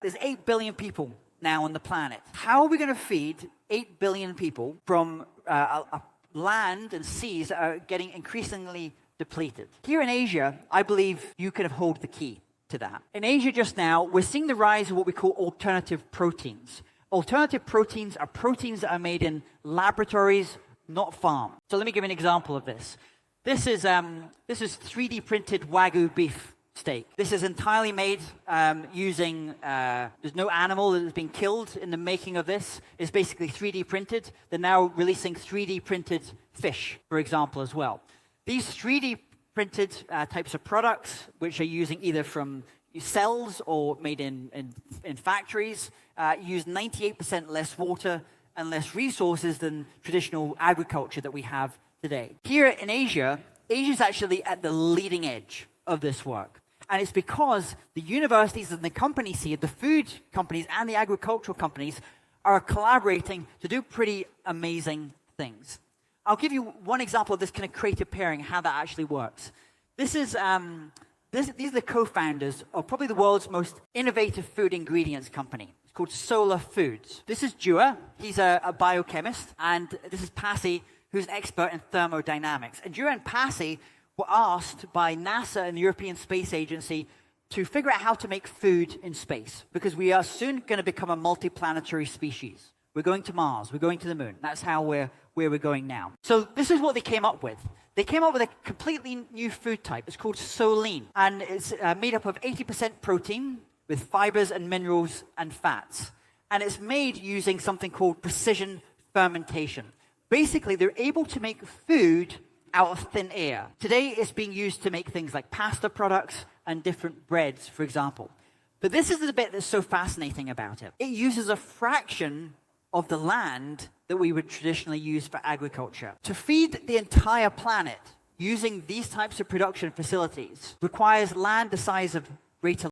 There's 8 billion people now on the planet. How are we going to feed 8 billion people from land and seas that are getting increasingly depleted? Here in Asia, I believe you can hold the key to that. In Asia just now, we're seeing the rise of what we call alternative proteins. Alternative proteins are proteins that are made in laboratories, not farmed. So let me give you an example of this. This is 3D printed Wagyu beef steak. This is entirely made using, there's no animal that has been killed in the making of this. It's basically 3D printed. They're now releasing 3D printed fish, for example, as well. These 3D printed types of products, which are using either from cells or made in factories, use 98% less water and less resources than traditional agriculture that we have today. Here in Asia, Asia is actually at the leading edge of this work. And it's because the universities and the companies here, the food companies and the agricultural companies, are collaborating to do pretty amazing things. I'll give you one example of this kind of creative pairing, how that actually works. These are the co-founders of probably the world's most innovative food ingredients company. It's called Solar Foods. This is Jua. He's a biochemist. And this is Pasi, who's an expert in thermodynamics. And Jua and Pasi were asked by NASA and the European Space Agency to figure out how to make food in space, because we are soon going to become a multiplanetary species. We're going to Mars. We're going to the moon. That's how where we're going now. So this is what they came up with. They came up with a completely new food type. It's called Solein, and it's made up of 80% protein with fibers and minerals and fats. And it's made using something called precision fermentation. Basically, they're able to make food out of thin air. Today, it's being used to make things like pasta products and different breads, for example. But this is the bit that's so fascinating about it. It uses a fraction of the land that we would traditionally use for agriculture. To feed the entire planet using these types of production facilities requires land the size of Greater